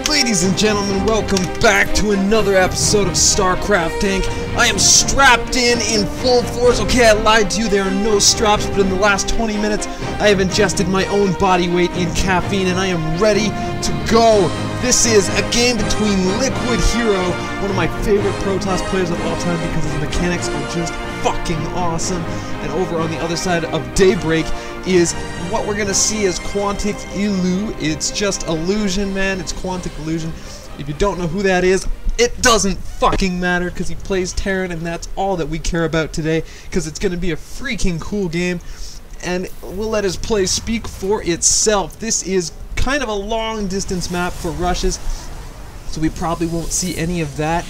Ladies and gentlemen, welcome back to another episode of StarCraft Inc. I am strapped in full force. Okay, I lied to you, there are no straps, but in the last 20 minutes, I have ingested my own body weight in caffeine, and I am ready to go. This is a game between Liquid Hero, one of my favorite Protoss players of all time because his mechanics are just fucking awesome, and over on the other side of Daybreak is what we're gonna see as Quantic Illu. It's just illusion, man. It's Quantic Illusion. If you don't know who that is, it doesn't fucking matter because he plays Terran, and that's all that we care about today because it's gonna be a freaking cool game, and we'll let his play speak for itself. This is kind of a long distance map for rushes, so we probably won't see any of that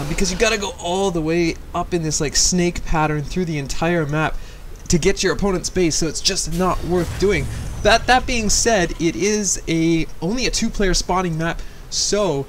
because you gotta go all the way up in this like snake pattern through the entire map to get to your opponent's base, so it's just not worth doing. That being said, it is only a two-player spawning map, so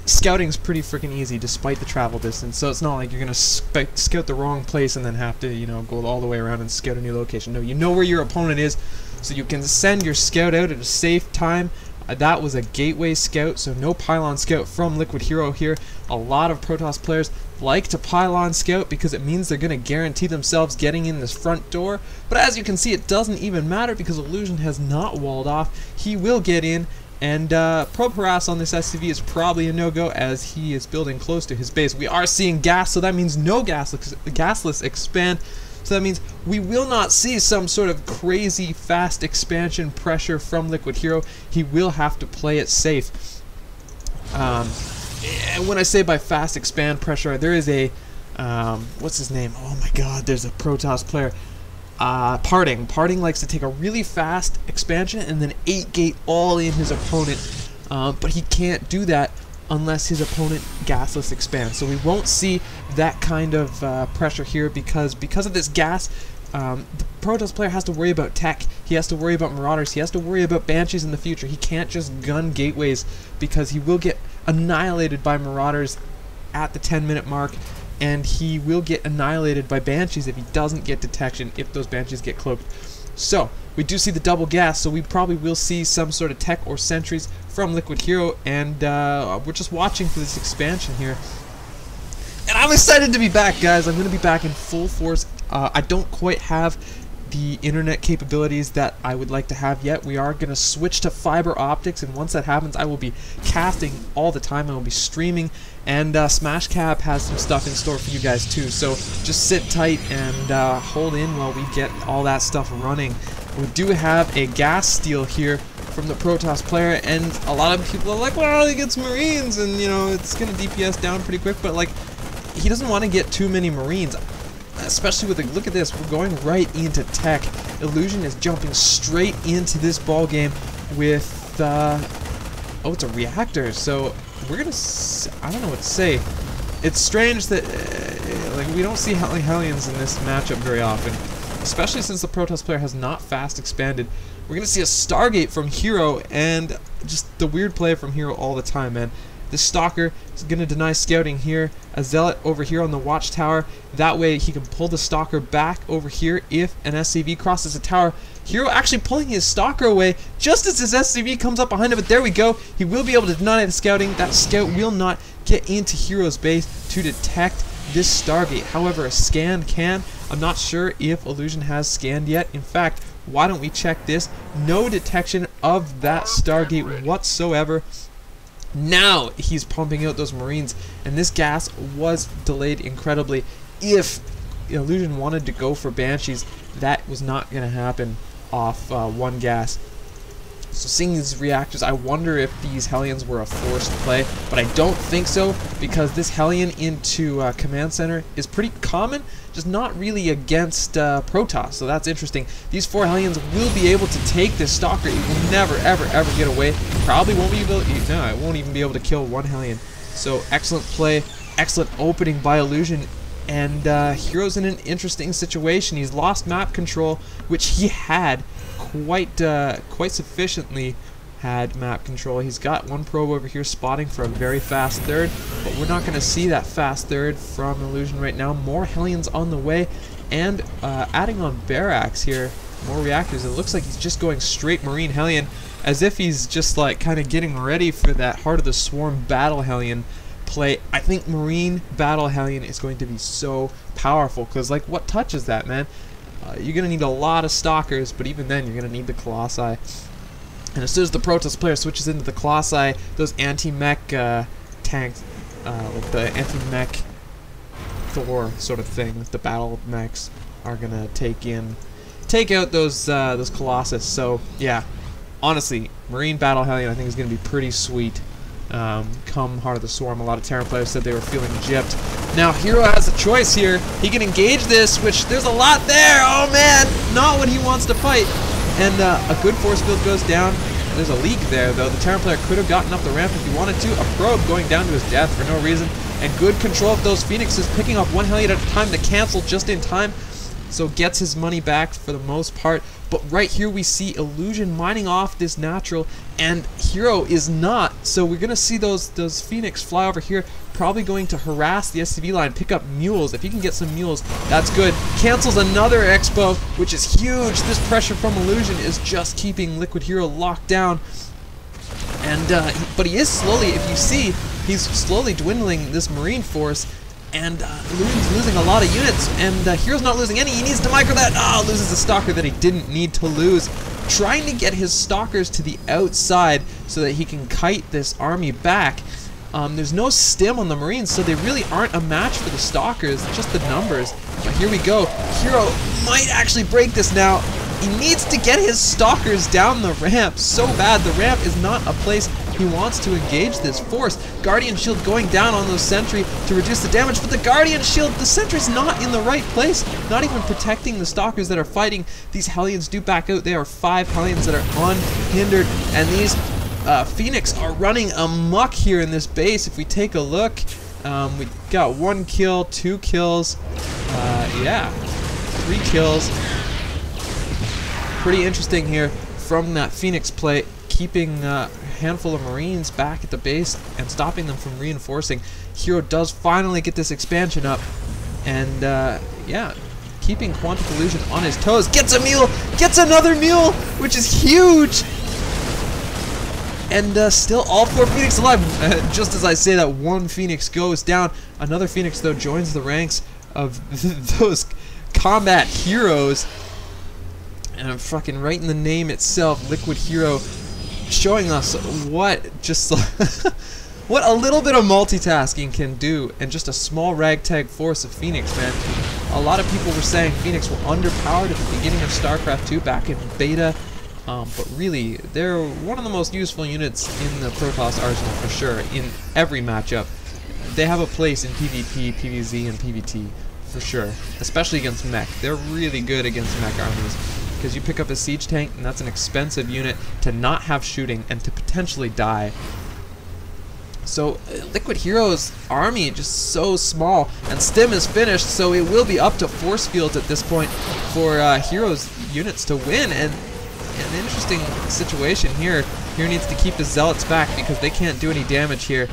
scouting's pretty freaking easy despite the travel distance. So it's not like you're gonna scout the wrong place and then have to, you know, go all the way around and scout a new location. No, you know where your opponent is, so you can send your scout out at a safe time. That was a gateway scout, so no pylon scout from Liquid Hero here. A lot of Protoss players like to pylon scout because it means they're going to guarantee themselves getting in this front door. But as you can see, it doesn't even matter because Illusion has not walled off. He will get in, and probe harass on this SCV is probably a no-go as he is building close to his base. We are seeing gas, so that means no gasless expand. So that means we will not see some sort of crazy fast expansion pressure from Liquid Hero. He will have to play it safe. And when I say by fast expand pressure, there is a, what's his name? Oh my god, there's a Protoss player. Parting. Parting likes to take a really fast expansion and then 8-gate all in his opponent. But he can't do that unless his opponent gasless expands. So we won't see that kind of pressure here because of this gas. The Protoss player has to worry about tech, he has to worry about Marauders, he has to worry about Banshees in the future. He can't just gun gateways because he will get annihilated by Marauders at the 10-minute mark, and he will get annihilated by Banshees if he doesn't get detection, if those Banshees get cloaked. So we do see the double gas, so we probably will see some sort of tech or sentries from Liquid Hero, and we're just watching for this expansion here. And I'm excited to be back, guys. I'm going to be back in full force. I don't quite have the internet capabilities that I would like to have yet. We are going to switch to fiber optics, and once that happens, I will be casting all the time. I will be streaming, and SmashCap has some stuff in store for you guys too. So just sit tight and hold in while we get all that stuff running. We do have a gas steal here from the Protoss player, and a lot of people are like, well, he gets Marines, and you know, it's going to DPS down pretty quick, but like, he doesn't want to get too many Marines. Especially with the, look at this, we're going right into tech. Illusion is jumping straight into this ball game with, oh, it's a reactor, so we're gonna, I don't know what to say. It's strange that, like, we don't see Hellions in this matchup very often, especially since the Protoss player has not fast expanded. We're gonna see a Stargate from Hero, and just the weird play from Hero all the time, man. The Stalker is going to deny scouting here. A Zealot over here on the watchtower. That way he can pull the Stalker back over here if an SCV crosses the tower. Hero actually pulling his Stalker away just as his SCV comes up behind him. But there we go. He will be able to deny the scouting. That scout will not get into Hero's base to detect this Stargate. However, a scan can. I'm not sure if Illusion has scanned yet. In fact, why don't we check this? No detection of that Stargate whatsoever. Now he's pumping out those Marines, and this gas was delayed incredibly. If Illusion wanted to go for Banshees, that was not going to happen off one gas. So seeing these reactors, I wonder if these Hellions were a forced play, but I don't think so, because this Hellion into Command Center is pretty common, just not really against Protoss, so that's interesting. These 4 Hellions will be able to take this Stalker. It will never, ever, ever get away. Probably won't be able to, no, it won't even be able to kill 1 Hellion. So excellent play, excellent opening by Illusion, and Hero's in an interesting situation. He's lost map control, which he had quite sufficiently had map control. He's got 1 probe over here spotting for a very fast third, but we're not going to see that fast third from Illusion right now. More Hellions on the way, and adding on Barracks here, more reactors. It looks like he's just going straight Marine Hellion, as if he's just like kind of getting ready for that Heart of the Swarm Battle Hellion play. I think Marine Battle Hellion is going to be so powerful, because like, what touches that, man? You're going to need a lot of Stalkers, but even then you're going to need the Colossi. And as soon as the Protoss player switches into the Colossi, those anti-mech tanks, like the anti-mech Thor sort of thing, with the battle mechs, are going to take out those Colossus. So yeah, honestly, Marine Battle Hellion I think is going to be pretty sweet. Come Heart of the Swarm. A lot of Terran players said they were feeling gypped. Now Hero has a choice here. He can engage this, which there's a lot there. Oh man, not what he wants to fight. And a good force field goes down. There's a leak there, though. The Terran player could have gotten up the ramp if he wanted to. A probe going down to his death for no reason. And good control of those Phoenixes, picking up 1 Hellion at a time to cancel just in time. So gets his money back for the most part. But right here we see Illusion mining off this natural, and Hero is not. So we're going to see those Phoenix fly over here, probably going to harass the SCV line, pick up mules. If he can get some mules, that's good. Cancels another Expo, which is huge. This pressure from Illusion is just keeping Liquid Hero locked down. And but he is slowly, if you see, he's slowly dwindling this Marine force. And Illusion's losing a lot of units, and Hero's not losing any. He needs to micro that. Oh, loses a Stalker that he didn't need to lose. Trying to get his Stalkers to the outside so that he can kite this army back. There's no stim on the Marines, so they really aren't a match for the Stalkers, just the numbers. But here we go. Hero might actually break this now. He needs to get his Stalkers down the ramp so bad. The ramp is not a place he wants to engage this force. Guardian Shield going down on those Sentry to reduce the damage, but the Guardian Shield, the Sentry's not in the right place, not even protecting the Stalkers that are fighting. These Hellions do back out. There are 5 Hellions that are unhindered, and these Phoenix are running amok here in this base. If we take a look, we got 1 kill, 2 kills, yeah, 3 kills. Pretty interesting here from that Phoenix play, keeping a handful of Marines back at the base and stopping them from reinforcing. Hero does finally get this expansion up, and yeah, keeping Quantic Illusion on his toes. Gets a mule, gets another mule, which is huge. And still all 4 Phoenix alive. Just as I say that, 1 Phoenix goes down. Another Phoenix, though, joins the ranks of those combat heroes. And I'm fucking right in the name itself, Liquid Hero, showing us what what a little bit of multitasking can do, and just a small ragtag force of Phoenix, man. A lot of people were saying Phoenix were underpowered at the beginning of StarCraft 2 back in beta, but really, they're one of the most useful units in the Protoss arsenal for sure, in every matchup. They have a place in PvP, PvZ, and PvT, for sure, especially against mech. They're really good against mech armies, because you pick up a siege tank, and that's an expensive unit to not have shooting and to potentially die. So Liquid Hero's army just so small, and Stim is finished, so it will be up to force fields at this point for Hero's units to win. And an interesting situation here. Hero needs to keep his Zealots back because they can't do any damage here.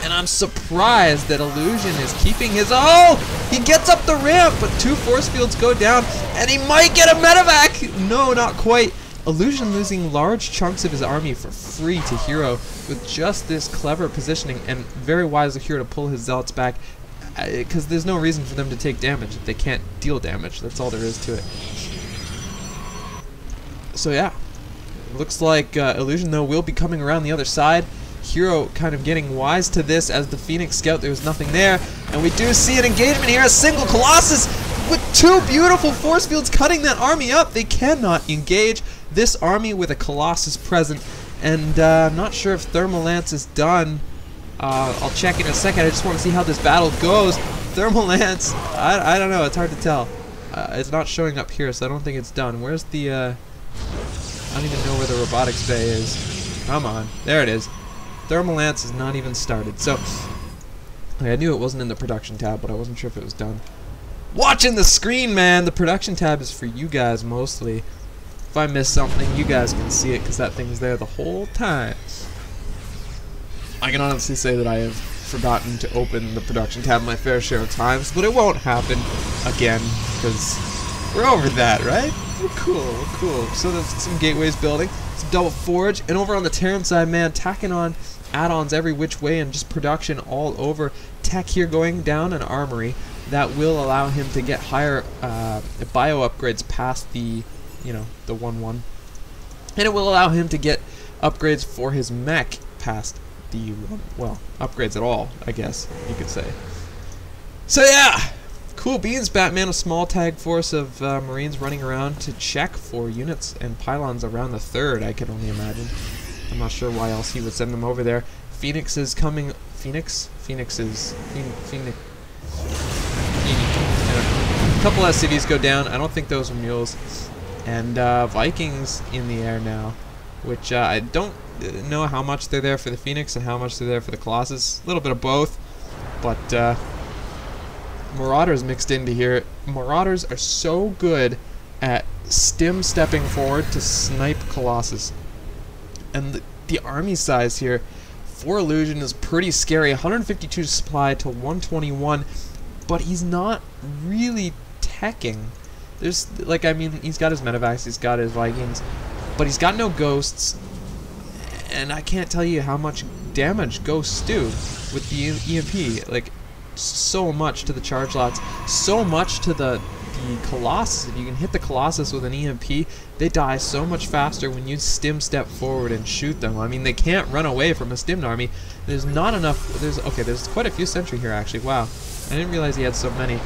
And I'm surprised that Illusion is keeping his... Oh! He gets up the ramp, but 2 force fields go down, and he might get a medevac! No, not quite. Illusion losing large chunks of his army for free to Hero with just this clever positioning, and very wise of Hero to pull his Zealots back, because there's no reason for them to take damage if they can't deal damage. That's all there is to it. So yeah, looks like Illusion, though, will be coming around the other side. Hero kind of getting wise to this as the Phoenix Scout. There's nothing there, and we do see an engagement here. A single Colossus with 2 beautiful force fields cutting that army up. They cannot engage this army with a Colossus present. And I'm not sure if Thermal Lance is done. I'll check in a second. I just want to see how this battle goes. Thermal Lance, I don't know. It's hard to tell. It's not showing up here, so I don't think it's done. Where's the... I don't even know where the robotics bay is. Come on. There it is. Thermal Lance is not even started. So, I knew it wasn't in the production tab, but I wasn't sure if it was done. Watching the screen, man! The production tab is for you guys, mostly. If I miss something, you guys can see it, because that thing's there the whole time. I can honestly say that I have forgotten to open the production tab my fair share of times, but it won't happen again, because we're over that, right? We're cool, we're cool. So there's some gateways building, some double forge, and over on the Terran side, man, tacking on add-ons every which way and just production all over. Tech here going down an armory that will allow him to get higher bio upgrades past the, you know, the 1-1. And it will allow him to get upgrades for his mech past the, well, upgrades at all, I guess you could say. So yeah, cool beans, Batman. A small tag force of Marines running around to check for units and pylons around the 3rd, I can only imagine. I'm not sure why else he would send them over there. Phoenix is coming. Phoenix? Phoenix is... Phoenix. A couple SCVs go down. I don't think those are mules. And Vikings in the air now, which I don't know how much they're there for the Phoenix and how much they're there for the Colossus. A little bit of both, but Marauders mixed into here. Marauders are so good at stepping forward to snipe Colossus. And the army size here for Illusion is pretty scary. 152 supply to 121, but he's not really teching. There's, like, I mean, he's got his medevacs, he's got his Vikings, but he's got no ghosts, and I can't tell you how much damage ghosts do with the EMP. Like, so much to the charge lots, so much to the Colossus. If you can hit the Colossus with an EMP, they die so much faster when you step forward and shoot them. I mean, they can't run away from a stimmed army. There's not enough. There's quite a few sentry here, actually. Wow, I didn't realize he had so many.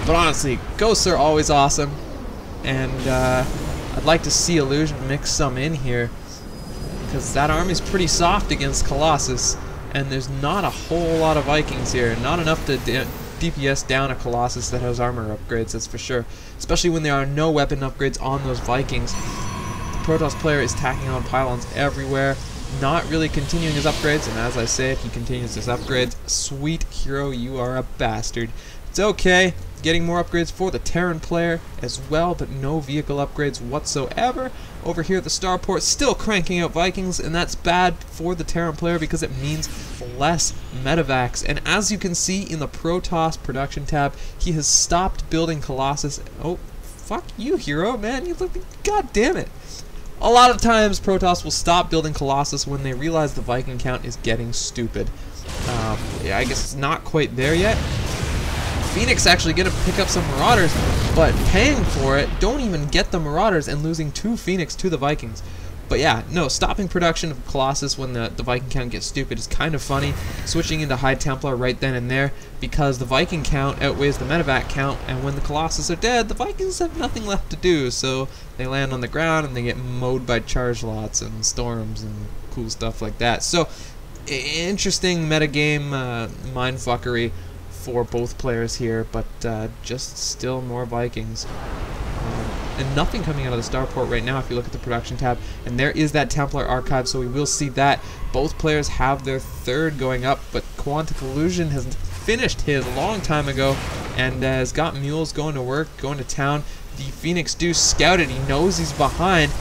But honestly, ghosts are always awesome, and I'd like to see Illusion mix some in here, because that army's pretty soft against Colossus, and there's not a whole lot of Vikings here. Not enough to DPS down a Colossus that has armor upgrades, that's for sure. Especially when there are no weapon upgrades on those Vikings. The Protoss player is tacking on pylons everywhere, not really continuing his upgrades, and as I said, he continues his upgrades. Sweet hero, you are a bastard. It's okay, getting more upgrades for the Terran player as well, but no vehicle upgrades whatsoever. Over here at the starport, still cranking out Vikings, and that's bad for the Terran player because it means less medevacs. And as you can see in the Protoss production tab, he has stopped building Colossus. Oh, fuck you, hero, man. You look, god damn it. A lot of times Protoss will stop building Colossus when they realize the Viking count is getting stupid. Yeah, I guess it's not quite there yet. Phoenix actually gonna pick up some Marauders, but paying for it, don't even get the Marauders and losing 2 Phoenix to the Vikings. But yeah, no, stopping production of Colossus when the Viking count gets stupid is kind of funny. Switching into High Templar right then and there, because the Viking count outweighs the medevac count, and when the Colossus are dead, the Vikings have nothing left to do, so they land on the ground and they get mowed by charge lots and storms and cool stuff like that. So, interesting metagame mindfuckery for both players here, but just still more Vikings. And nothing coming out of the starport right now if you look at the production tab, and there is that Templar archive, so we will see that. Both players have their 3rd going up, but Quantic Illusion has finished his a long time ago and has got mules going to work, going to town. The Phoenix Deuce scouted, he knows he's behind.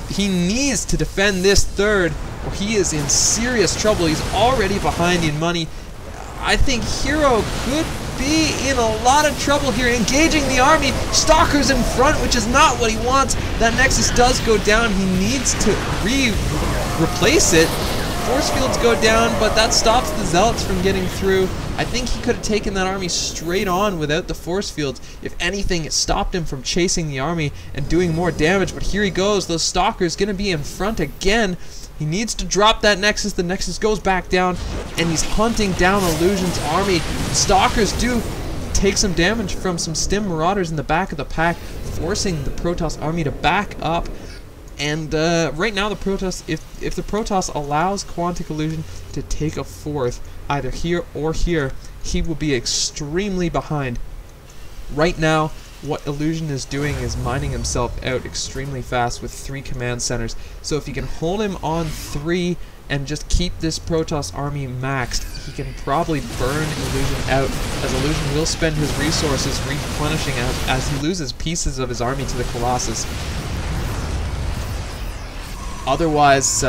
He needs to defend this 3rd, or he is in serious trouble. He's already behind in money. I think Hero could be in a lot of trouble here, engaging the army. Stalker's in front, which is not what he wants. That Nexus does go down. He needs to replace it. Force fields go down, but that stops the Zealots from getting through. I think he could have taken that army straight on without the force fields. If anything, it stopped him from chasing the army and doing more damage, but here he goes. Those Stalkers gonna be in front again. He needs to drop that Nexus. The Nexus goes back down, and he's hunting down Illusion's army. Stalkers do take some damage from some Stim Marauders in the back of the pack, forcing the Protoss army to back up. And right now the Protoss, if the Protoss allows Quantic Illusion to take a fourth, either here or here, he will be extremely behind. Right now, what Illusion is doing is mining himself out extremely fast with 3 command centers. So if he can hold him on 3 and just keep this Protoss army maxed, he can probably burn Illusion out, as Illusion will spend his resources replenishing as he loses pieces of his army to the Colossus. Otherwise,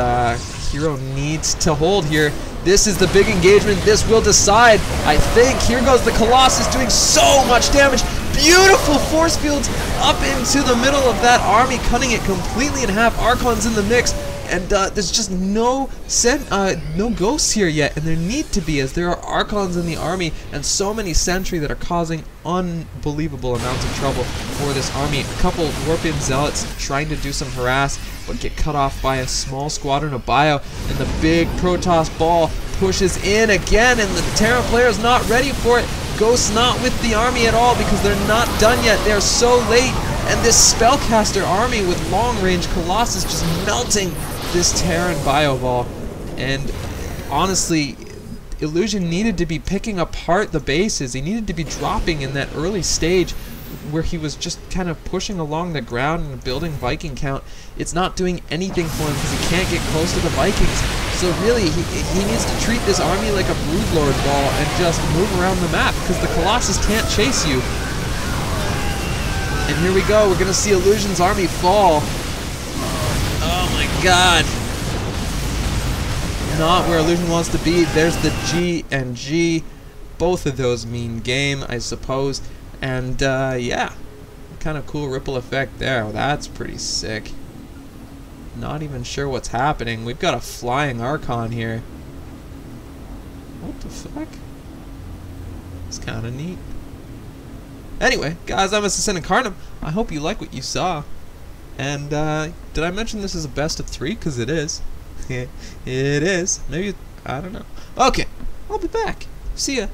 Hero needs to hold here. This is the big engagement. This will decide, I think. Here goes the Colossus doing so much damage. Beautiful force fields up into the middle of that army, cutting it completely in half. Archon's in the mix, and there's just no ghosts here yet, and there need to be, as there are Archons in the army and so many Sentry that are causing unbelievable amounts of trouble for this army. A couple Warp-in Zealots trying to do some harass, but get cut off by a small squadron of Bio, and the big Protoss ball pushes in again, and the Terran player is not ready for it. Ghost's not with the army at all because they're not done yet. They're so late, and this Spellcaster army with long-range Colossus just melting this Terran Bio ball. And honestly, Illusion needed to be picking apart the bases. He needed to be dropping in that early stage where he was just kind of pushing along the ground and building Viking count. It's not doing anything for him because he can't get close to the Vikings. So really, he needs to treat this army like a Broodlord ball and just move around the map, because the Colossus can't chase you. And here we go, we're gonna see Illusion's army fall. Oh my god. Not where Illusion wants to be. There's the G and G. Both of those mean game, I suppose. And yeah, kind of cool ripple effect there. Well, that's pretty sick. Not even sure what's happening. We've got a flying Archon here. What the fuck? It's kind of neat. Anyway, guys, I'm Assassin Incarnate. I hope you like what you saw. And did I mention this is a best of 3? Because it is. It is. Maybe, I don't know. Okay, I'll be back. See ya.